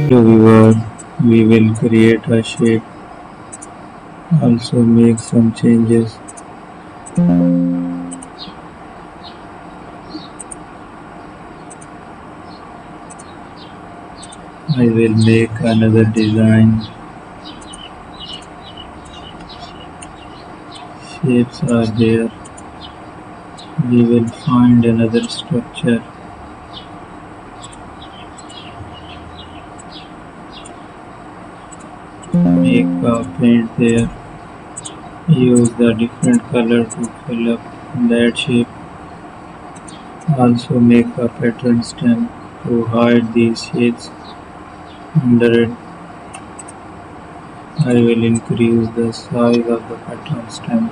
So we will create a shape, also make some changes. I will make another design. Shapes are there. We will find another structure. Make a paint there. Use the different color to fill up that shape. Also make a pattern stem to hide these shapes. Under it, I will increase the size of the pattern stem.